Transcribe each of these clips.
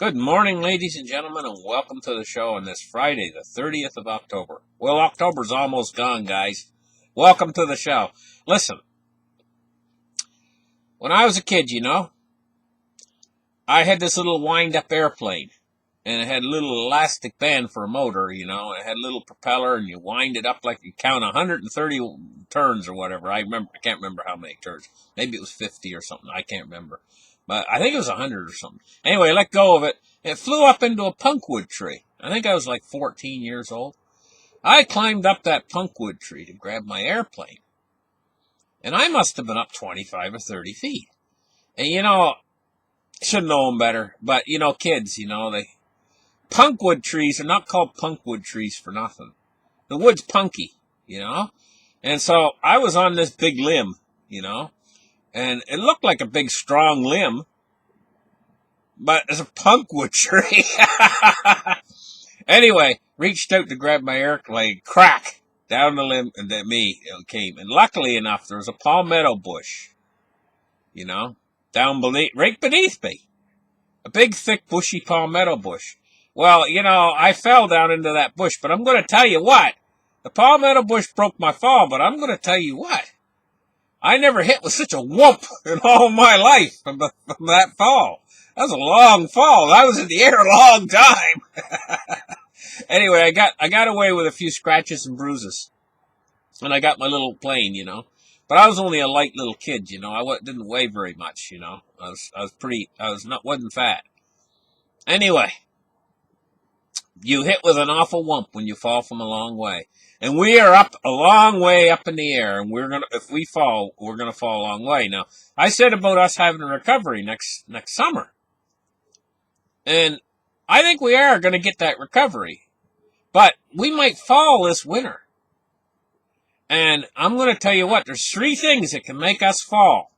Good morning, ladies and gentlemen, and welcome to the show on this Friday, the 30th of October. Well, October's almost gone, guys. Welcome to the show. Listen, when I was a kid, I had this little wind-up airplane, and it had a little elastic band for a motor, It had a little propeller, and you wind it up like you count 130 turns or whatever. I can't remember how many turns. Maybe it was 50 or something. I can't remember. But I think it was 100 or something. Anyway, I let go of it. It flew up into a punkwood tree. I think I was like 14 years old. I climbed up that punkwood tree to grab my airplane. And I must have been up 25 or 30 feet. And, should have known better. But, kids, punkwood trees are not called punkwood trees for nothing. The wood's punky, And so I was on this big limb, and it looked like a big, strong limb, but it's a punkwood tree. Anyway, reached out to grab my airplane, crack, down the limb, and then it came. And luckily enough, there was a palmetto bush, right beneath me. A big, thick, bushy palmetto bush. Well, I fell down into that bush, but I'm going to tell you what. The palmetto bush broke my fall, but I'm going to tell you what. I never hit with such a whoop in all my life from that fall. That was a long fall. I was in the air a long time. Anyway, I got away with a few scratches and bruises. And I got my little plane, But I was only a light little kid, I didn't weigh very much, wasn't fat. Anyway, you hit with an awful whump when you fall from a long way. And we are up a long way up in the air, and if we fall, we're gonna fall a long way. Now, I said about us having a recovery next summer. And I think we are gonna get that recovery. But we might fall this winter. And I'm gonna tell you what, there's 3 things that can make us fall.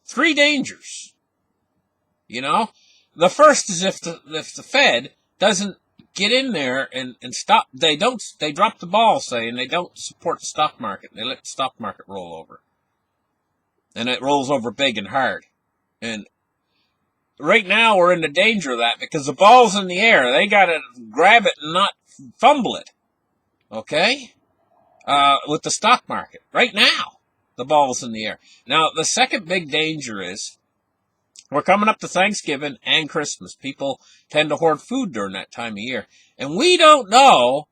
3 dangers. The first is if the Fed doesn't get in there and stop. They drop the ball, say, and they don't support the stock market. They let the stock market roll over. And it rolls over big and hard. And right now we're in the danger of that because the ball's in the air. They got to grab it and not fumble it. Okay? With the stock market. Right now, the ball's in the air. Now, the second big danger is we're coming up to Thanksgiving and Christmas. People tend to hoard food during that time of year. And we don't know,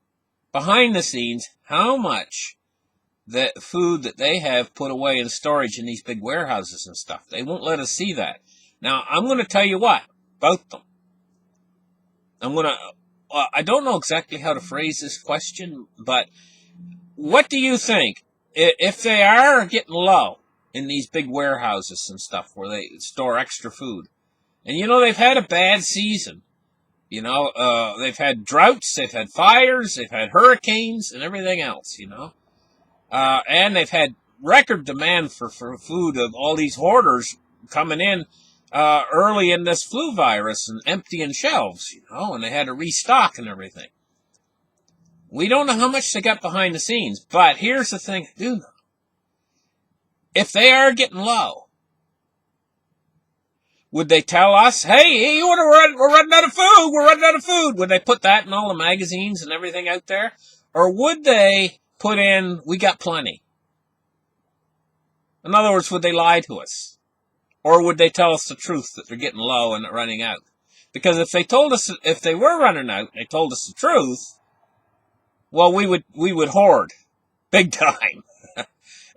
behind the scenes, how much the food that they have put away in storage in these big warehouses and stuff. They won't let us see that. Now, I'm going to tell you what about them. I don't know exactly how to phrase this question, but what do you think? If they are getting low in these big warehouses and stuff where they store extra food. And, they've had a bad season. They've had droughts, they've had fires, they've had hurricanes and everything else, and they've had record demand for food of all these hoarders coming in early in this flu virus and emptying shelves, and they had to restock and everything. We don't know how much they got behind the scenes, but here's the thing I do know. If they are getting low, would they tell us, hey, we're running out of food, we're running out of food? Would they put that in all the magazines and everything out there? Or would they put in, we got plenty? In other words, would they lie to us? Or would they tell us the truth that they're getting low and running out? Because if they were running out, they told us the truth, well, we would hoard big time.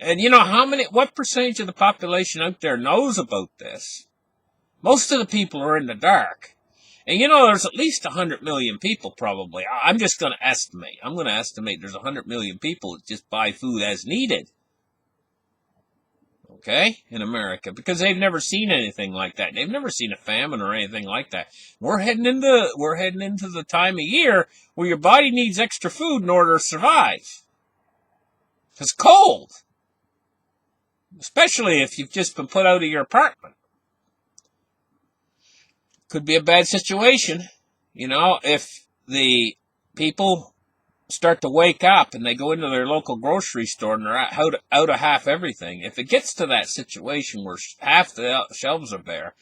And what percentage of the population out there knows about this? Most of the people are in the dark. And there's at least 100 million people probably. I'm just going to estimate. I'm going to estimate there's 100 million people that just buy food as needed. Okay? In America. Because they've never seen anything like that. They've never seen a famine or anything like that. We're heading into the time of year where your body needs extra food in order to survive. It's cold. Especially if you've just been put out of your apartment. Could be a bad situation, if the people start to wake up and they go into their local grocery store and they're out of half everything. If it gets to that situation where half the shelves are bare,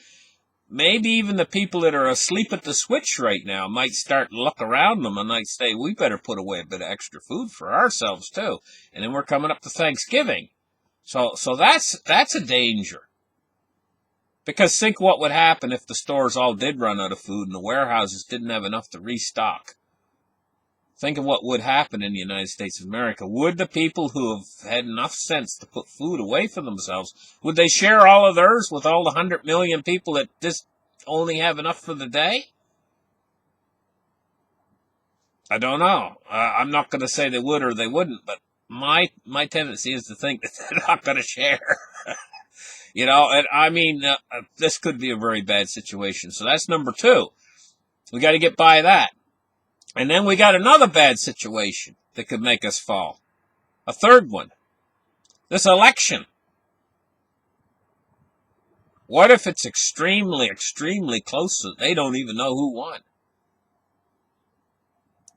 maybe even the people that are asleep at the switch right now might start to look around them and might say, we better put away a bit of extra food for ourselves too. And then we're coming up to Thanksgiving. So that's a danger. Because think what would happen if the stores all did run out of food and the warehouses didn't have enough to restock. Think of what would happen in the United States of America. Would the people who have had enough sense to put food away for themselves, would they share all of theirs with all the 100 million people that just only have enough for the day? I don't know. I'm not going to say they would or they wouldn't, but my tendency is to think that they're not going to share. And I mean, this could be a very bad situation. So that's number 2. We got to get by that. And then we got another bad situation that could make us fall. A third one. This election. What if it's extremely, extremely close that they don't even know who won?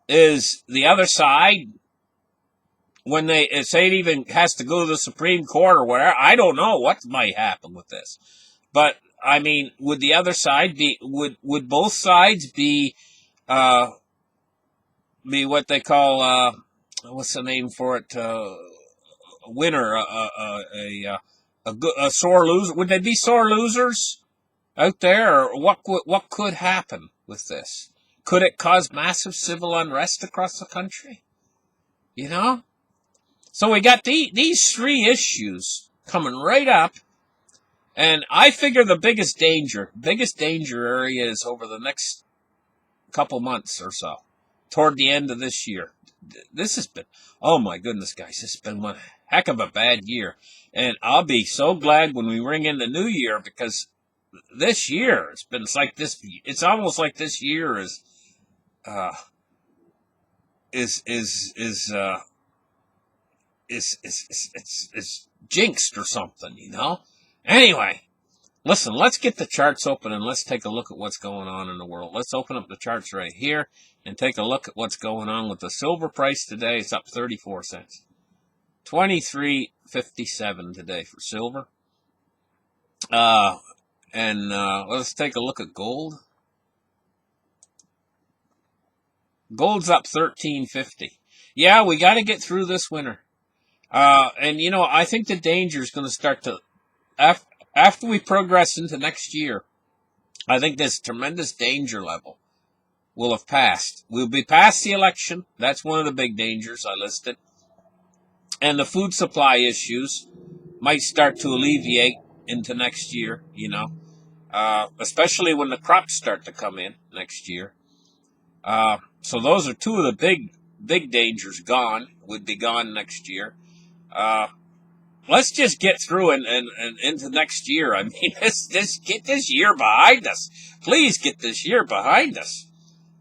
Is the other side, when they say it even has to go to the Supreme Court or whatever, I don't know what might happen with this. But, I mean, would the other side be, would both sides be what they call, what's the name for it, a winner, a sore loser? Would they be sore losers out there? Or what could happen with this? Could it cause massive civil unrest across the country? So we got these 3 issues coming right up, and I figure the biggest danger area is over the next couple months or so, toward the end of this year. This has been, oh my goodness, guys, this has been one heck of a bad year. And I'll be so glad when we ring in the new year, because this year, it's almost like this year is jinxed or something, Anyway, listen, let's get the charts open and let's take a look at what's going on in the world. Let's open up the charts right here and take a look at what's going on with the silver price today. It's up 34 cents. 23.57 today for silver. And let's take a look at gold. Gold's up 13.50. Yeah, we got to get through this winter. And I think the danger is going to start to, after we progress into next year, I think this tremendous danger level will have passed. We'll be past the election. That's one of the big dangers I listed. And the food supply issues might start to alleviate into next year, especially when the crops start to come in next year. So those are 2 of the big dangers would be gone next year. Let's just get through and into next year. I mean, get this year behind us. Please get this year behind us.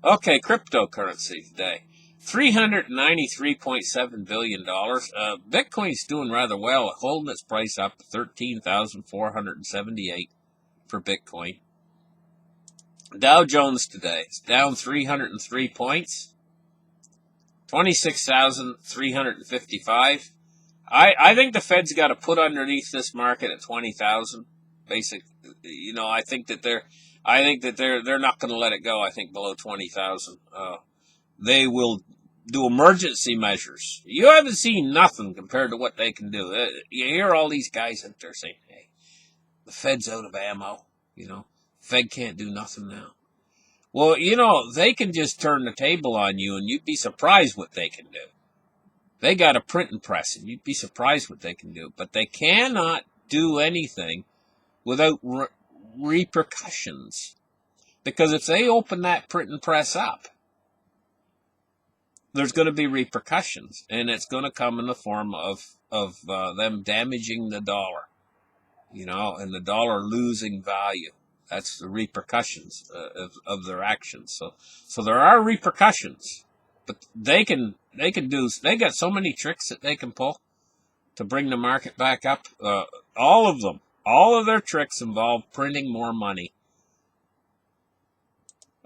Okay, cryptocurrency today. $393.7 billion. Bitcoin's doing rather well, holding its price up to 13,478 for Bitcoin. Dow Jones today is down 303 points. 26,355. I think the Fed's got to put underneath this market at 20,000. Basic, I think that they're not going to let it go. I think below 20,000. They will do emergency measures. You haven't seen nothing compared to what they can do. You hear all these guys out there saying, "Hey, the Fed's out of ammo." Fed can't do nothing now. Well, they can just turn the table on you, and you'd be surprised what they can do. They got a printing press, and you'd be surprised what they can do. But they cannot do anything without repercussions. Because if they open that printing press up, there's going to be repercussions. And it's going to come in the form of them damaging the dollar. And the dollar losing value. That's the repercussions of their actions. So there are repercussions. But they got so many tricks that they can pull to bring the market back up. All of them. All of their tricks involve printing more money.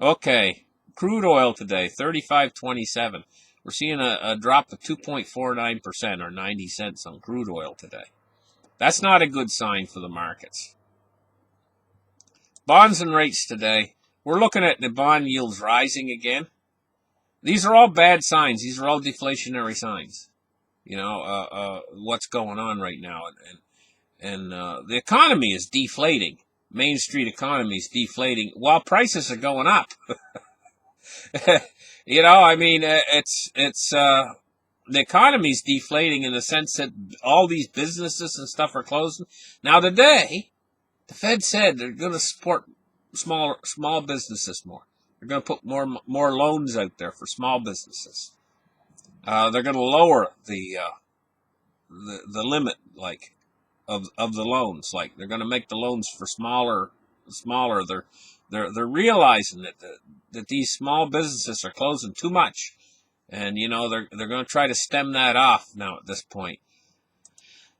Okay, crude oil today, $35.27. We're seeing a drop of 2.49% or 90 cents on crude oil today. That's not a good sign for the markets. Bonds and rates today. We're looking at the bond yields rising again. These are all bad signs. These are all deflationary signs. What's going on right now. And the economy is deflating. Main Street economy is deflating while prices are going up. The economy's deflating in the sense that all these businesses and stuff are closing. Now today, the Fed said they're going to support small businesses more. They're going to put more loans out there for small businesses. They're going to lower the limit, of the loans. Like, they're going to make the loans for smaller. They're realizing that these small businesses are closing too much, and they're going to try to stem that off now at this point.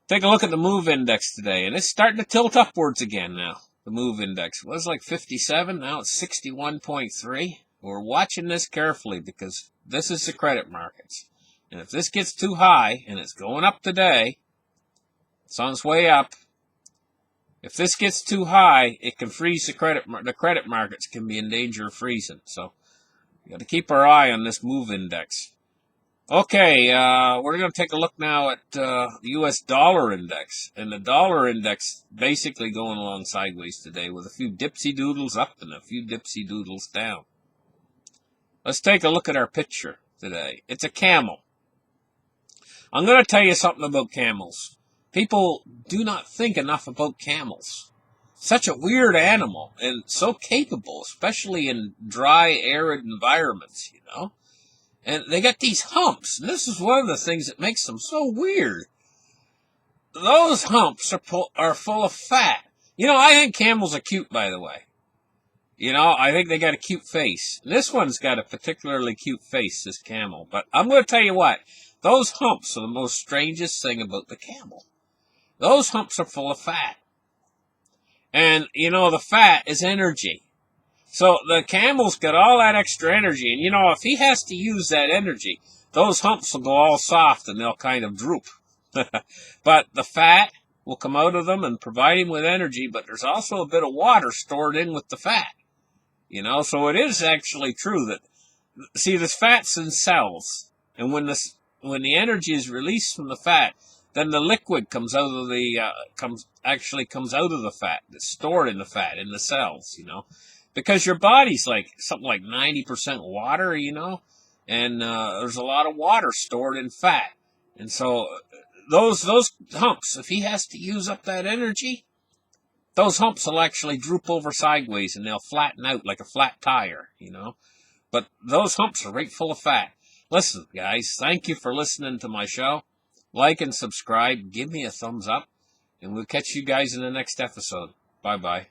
Take a look at the MOVE index today, and it's starting to tilt upwards again now. The MOVE index was like 57, now it's 61.3. We're watching this carefully because this is the credit markets. And if this gets too high, and it's going up today, it's on its way up. If this gets too high, it can freeze the credit markets can be in danger of freezing. So we got to keep our eye on this MOVE index. Okay, we're going to take a look now at the U.S. dollar index. And the dollar index basically going along sideways today with a few dipsy doodles up and a few dipsy doodles down. Let's take a look at our picture today. It's a camel. I'm going to tell you something about camels. People do not think enough about camels. Such a weird animal and so capable, especially in dry, arid environments, And they got these humps. And this is one of the things that makes them so weird. Those humps are full of fat. I think camels are cute, by the way. I think they got a cute face. And this one's got a particularly cute face, this camel. But I'm going to tell you what. Those humps are the most strangest thing about the camel. Those humps are full of fat. And, the fat is energy. So the camel's got all that extra energy. And, if he has to use that energy, those humps will go all soft and they'll kind of droop. But the fat will come out of them and provide him with energy. But there's also a bit of water stored in with the fat. So it is actually true that, see, this fat's in cells. And when the energy is released from the fat, then the liquid comes out of comes out of the fat. That's stored in the fat, in the cells, Because your body's something like 90% water, and there's a lot of water stored in fat. And so those humps, if he has to use up that energy, those humps will actually droop over sideways and they'll flatten out like a flat tire, But those humps are right full of fat. Listen, guys, thank you for listening to my show. Like and subscribe. Give me a thumbs up. And we'll catch you guys in the next episode. Bye-bye.